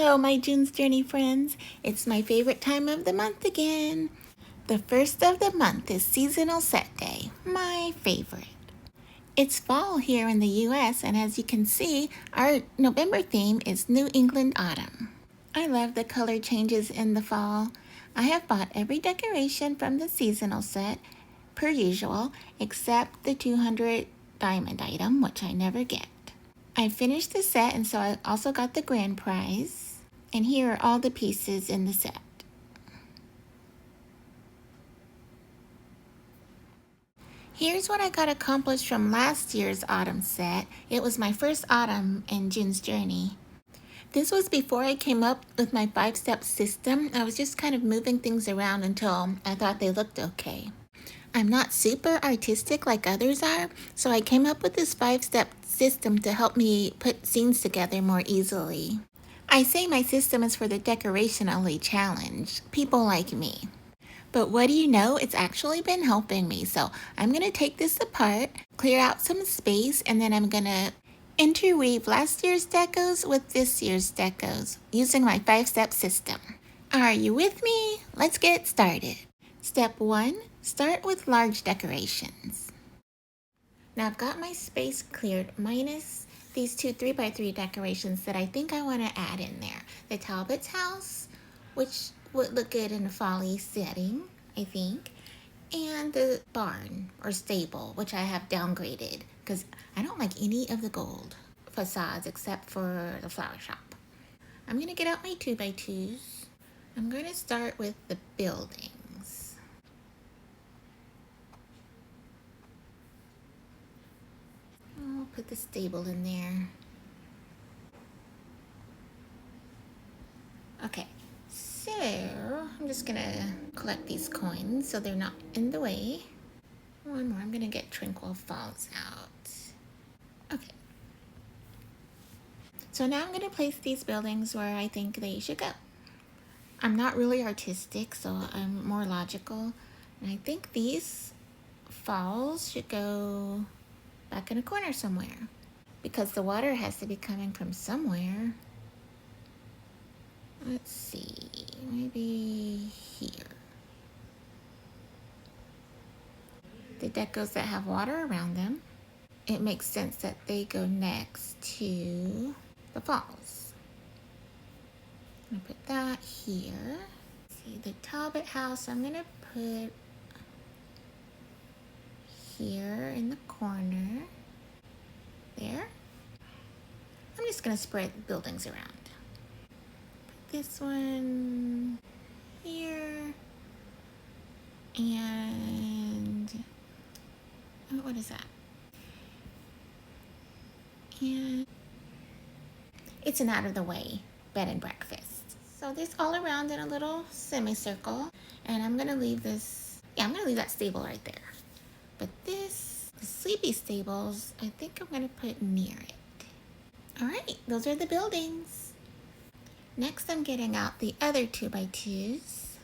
Hello, my June's Journey friends. It's my favorite time of the month again. The first of the month is Seasonal Set Day, my favorite. It's fall here in the US, and as you can see, our November theme is New England Autumn. I love the color changes in the fall. I have bought every decoration from the seasonal set, per usual, except the 200 diamond item, which I never get. I finished the set, and so I also got the grand prize. And here are all the pieces in the set. Here's what I got accomplished from last year's autumn set. It was my first autumn in June's Journey. This was before I came up with my 5-step system. I was just kind of moving things around until I thought they looked okay. I'm not super artistic like others are, so I came up with this 5-step system to help me put scenes together more easily. I say my system is for the decorationally challenged, people like me. But what do you know? It's actually been helping me. So I'm going to take this apart, clear out some space, and then I'm going to interweave last year's decos with this year's decos using my 5-step system. Are you with me? Let's get started. Step 1, start with large decorations. Now I've got my space cleared minus these two 3x3 decorations that I think I want to add in there. The Talbot's house, which would look good in a fall-y setting, I think, and the barn or stable, which I have downgraded because I don't like any of the gold facades except for the flower shop. I'm going to get out my 2x2s. I'm going to start with the buildings. I'll put the stable in there. Okay, so I'm just gonna collect these coins so they're not in the way. One more, I'm gonna get Tranquil Falls out. Okay. So now I'm gonna place these buildings where I think they should go. I'm not really artistic, so I'm more logical. And I think these falls should go back in a corner somewhere because the water has to be coming from somewhere. Let's see, maybe here. The decos that have water around them, it makes sense that they go next to the falls. I'm gonna put that here. See the Talbot house, I'm gonna put here in the corner. There. I'm just gonna spread buildings around. Put this one here. And oh, what is that? And it's an out of the way bed and breakfast. So this all around in a little semicircle. And I'm gonna leave this, I'm gonna leave that stable right there. But this, the sleepy stables, I think I'm gonna put near it. All right, those are the buildings. Next, I'm getting out the other 2x2s.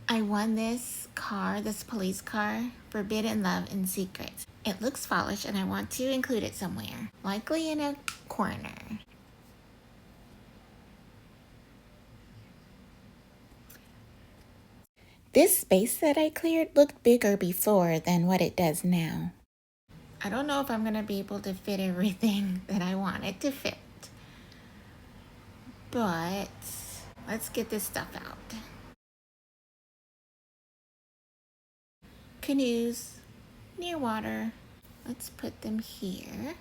I won this car, this police car, Forbidden Love and Secrets. It looks fallish and I want to include it somewhere, likely in a corner. This space that I cleared looked bigger before than what it does now. I don't know if I'm gonna be able to fit everything that I want it to fit, but let's get this stuff out. Canoes near water. Let's put them here.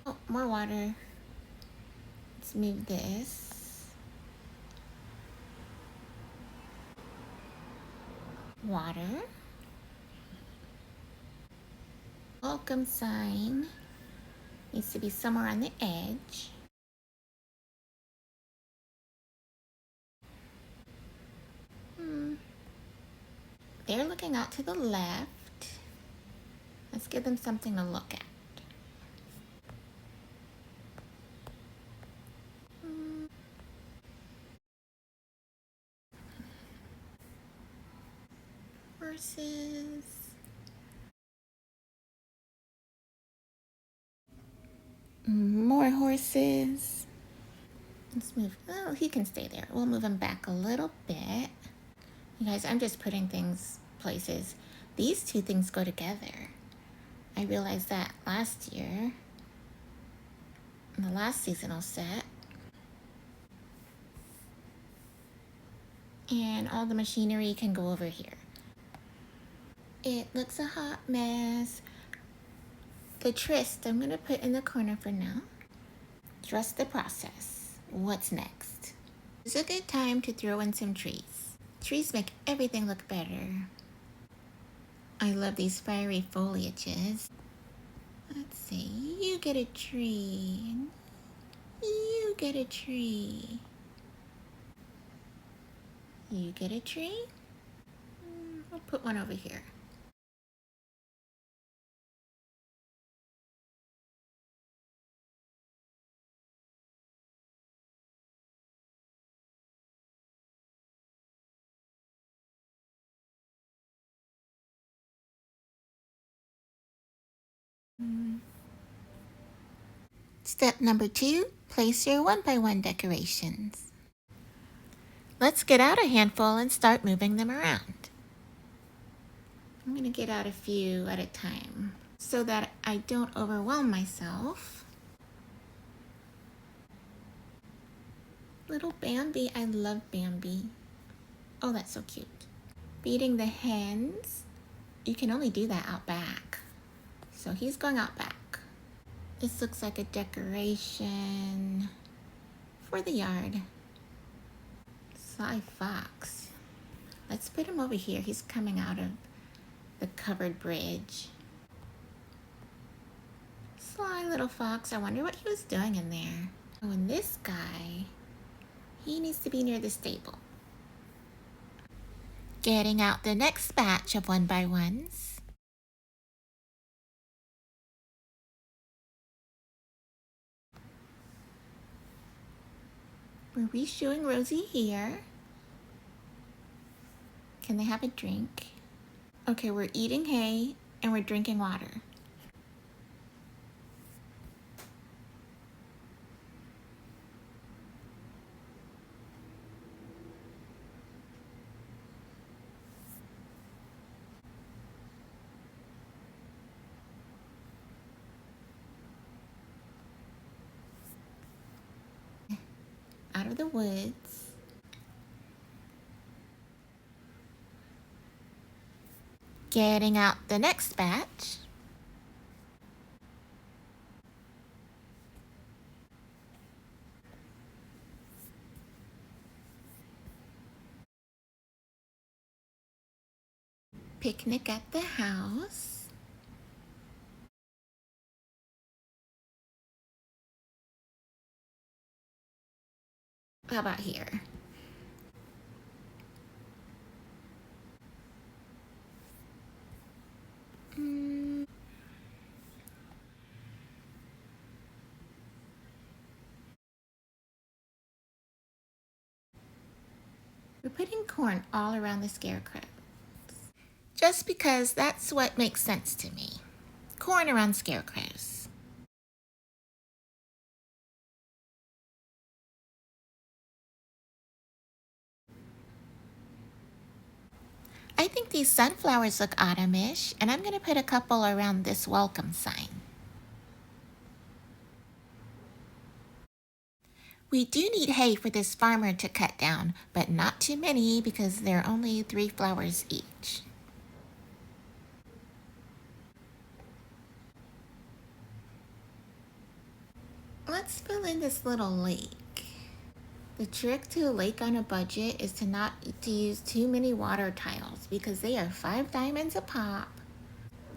Oh, more water. Let's move this. Water. Welcome sign. Needs to be somewhere on the edge. They're looking out to the left. Let's give them something to look at. Horses. More more horses. Let's move. Oh, he can stay there. We'll move him back a little bit. You guys, I'm just putting things places. These two things go together. I realized that last year in the last seasonal set. And all the machinery can go over here. It looks a hot mess. The tryst I'm gonna put in the corner for now. Trust the process. What's next? It's a good time to throw in some trees. Trees make everything look better. I love these fiery foliages. Let's see, you get a tree. You get a tree. You get a tree? I'll put one over here. Step number 2, place your 1x1 decorations. Let's get out a handful and start moving them around. I'm gonna get out a few at a time so that I don't overwhelm myself. Little Bambi, I love Bambi. Oh, that's so cute. Feeding the hens. You can only do that out back. So he's going out back. This looks like a decoration for the yard. Sly Fox. Let's put him over here. He's coming out of the covered bridge. Sly little fox. I wonder what he was doing in there. Oh, and this guy, he needs to be near the stable. Getting out the next batch of 1x1s. We're reshoeing Rosie here. Can they have a drink? Okay, we're eating hay and we're drinking water. Out of the woods. Getting out the next batch. Picnic at the house. How about here? We're putting corn all around the scarecrow. Just because that's what makes sense to me. Corn around scarecrows. I think these sunflowers look autumnish, and I'm gonna put a couple around this welcome sign. We do need hay for this farmer to cut down, but not too many because they're only 3 flowers each. Let's fill in this little lake. The trick to a lake on a budget is to not to use too many water tiles because they are 5 diamonds a pop.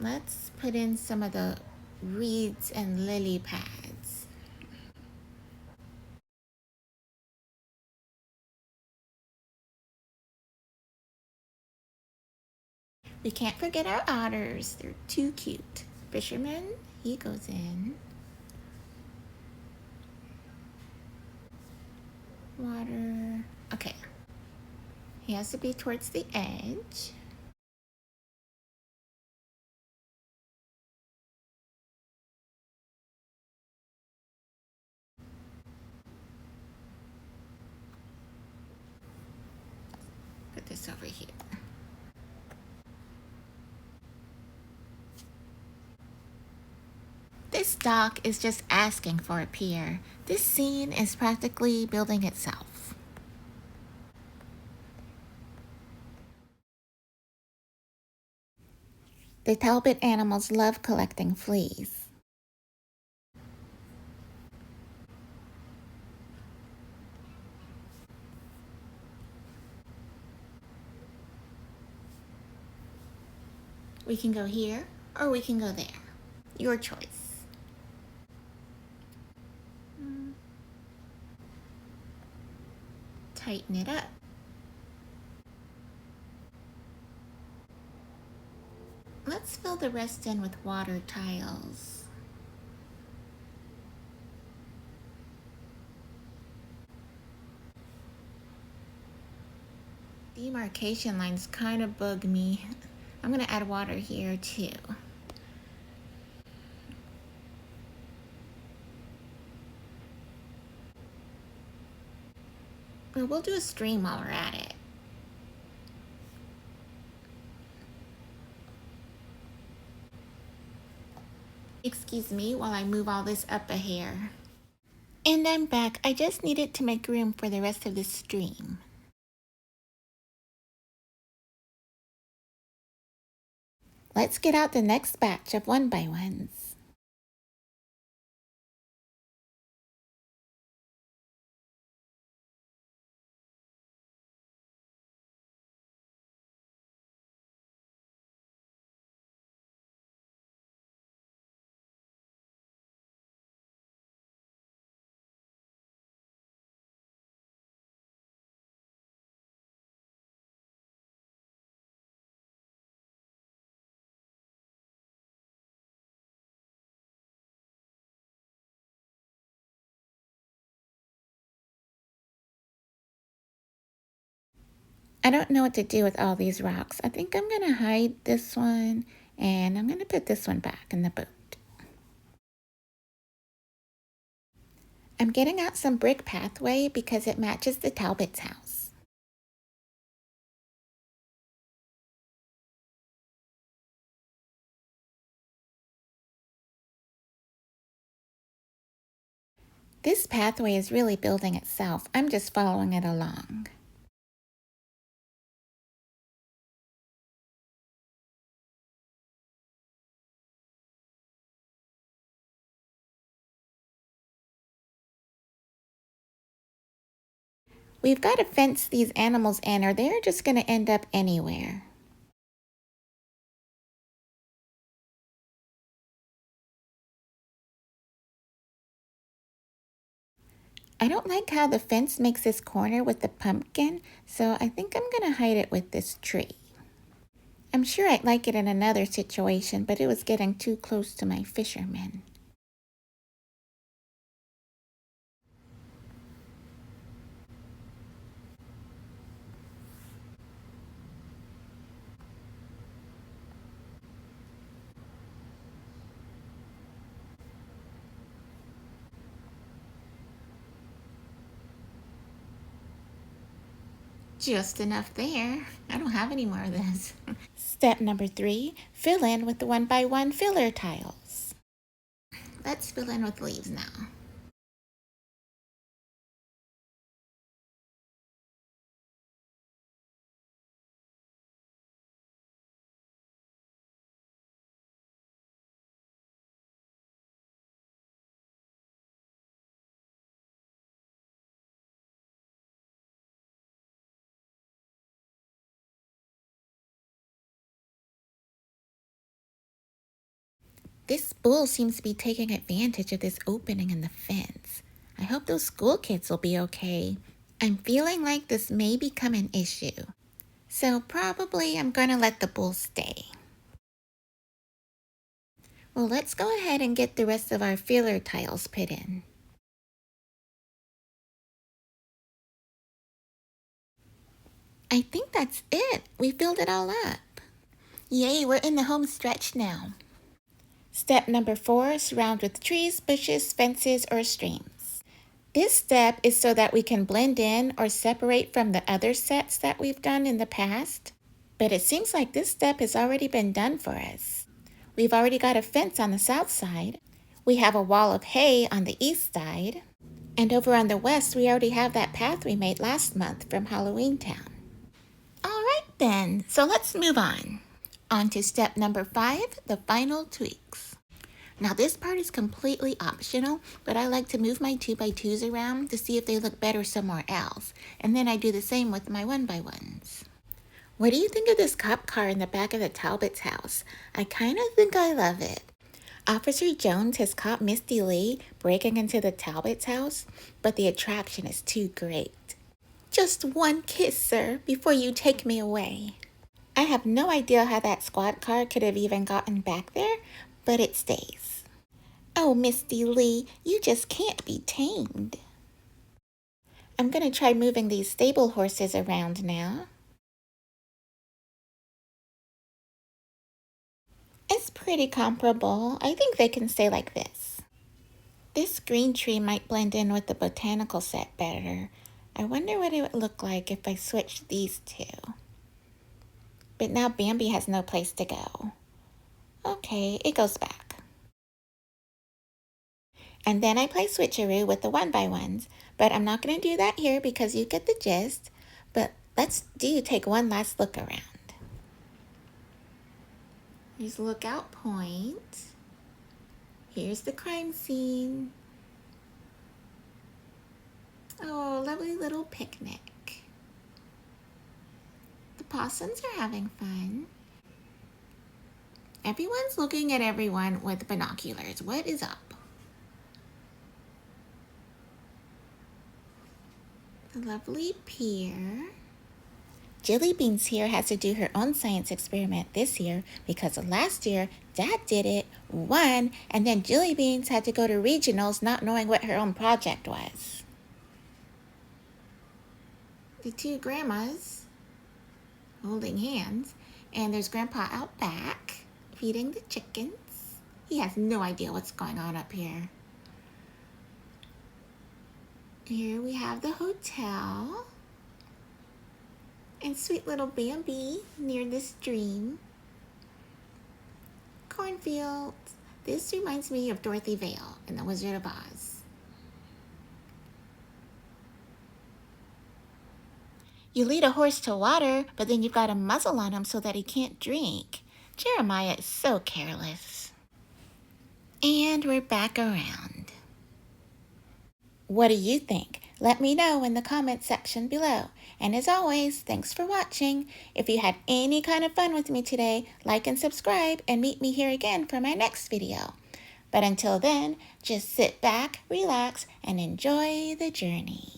Let's put in some of the reeds and lily pads. We can't forget our otters. They're too cute. Fisherman, he goes in. Water. Okay. He has to be towards the edge. rocks over here. This dock is just asking for a pier. This scene is practically building itself. The Talbot animals love collecting fleas. We can go here or we can go there. Your choice. Tighten it up. Let's fill the rest in with water tiles. Demarcation lines kind of bug me. I'm gonna add water here too. We'll do a stream while we're at it. Excuse me while I move all this up a hair. And I'm back. I just needed to make room for the rest of the stream. Let's get out the next batch of 1x1s. I don't know what to do with all these rocks. I think I'm gonna hide this one and I'm gonna put this one back in the boat. I'm getting out some brick pathway because it matches the Talbot's house. This pathway is really building itself. I'm just following it along. We've got to fence these animals in or they're just going to end up anywhere. I don't like how the fence makes this corner with the pumpkin, so I think I'm going to hide it with this tree. I'm sure I'd like it in another situation, but it was getting too close to my fishermen. Just enough there. I don't have any more of this. Step number 3, fill in with the 1x1 filler tiles. Let's fill in with leaves now. This bull seems to be taking advantage of this opening in the fence. I hope those school kids will be okay. I'm feeling like this may become an issue. So probably I'm going to let the bull stay. Well, let's go ahead and get the rest of our filler tiles put in. I think that's it. We filled it all up. Yay, we're in the home stretch now. Step number 4, surround with trees, bushes, fences, or streams. This step is so that we can blend in or separate from the other sets that we've done in the past. But it seems like this step has already been done for us. We've already got a fence on the south side. We have a wall of hay on the east side. And over on the west, we already have that path we made last month from Halloween Town. All right then, so let's move on. On to step number 5, the final tweaks. Now this part is completely optional, but I like to move my 2x2s around to see if they look better somewhere else. And then I do the same with my 1x1s. What do you think of this cop car in the back of the Talbot's house? I kind of think I love it. Officer Jones has caught Misty Lee breaking into the Talbot's house, but the attraction is too great. Just one kiss, sir, before you take me away. I have no idea how that squad car could have even gotten back there, but it stays. Oh, Misty Lee, you just can't be tamed. I'm gonna try moving these stable horses around now. It's pretty comparable. I think they can stay like this. This green tree might blend in with the botanical set better. I wonder what it would look like if I switched these two. But now Bambi has no place to go. Okay, it goes back. And then I play switcheroo with the 1x1s, but I'm not going to do that here because you get the gist. But let's take one last look around. Here's Lookout Point. Here's the crime scene. Oh, lovely little picnic. The possums are having fun. Everyone's looking at everyone with binoculars. What is up? The lovely pier. Jilly Beans here has to do her own science experiment this year because last year Dad did it, won, and then Jilly Beans had to go to regionals not knowing what her own project was. The two grandmas holding hands, and there's Grandpa out back feeding the chickens. He has no idea what's going on up here. Here we have the hotel. And sweet little Bambi near the stream. Cornfields. This reminds me of Dorothy Vale in The Wizard of Oz. You lead a horse to water, but then you've got a muzzle on him so that he can't drink. Jeremiah is so careless. And we're back around. What do you think? Let me know in the comments section below. And as always, thanks for watching. If you had any kind of fun with me today, like and subscribe and meet me here again for my next video. But until then, just sit back, relax, and enjoy the journey.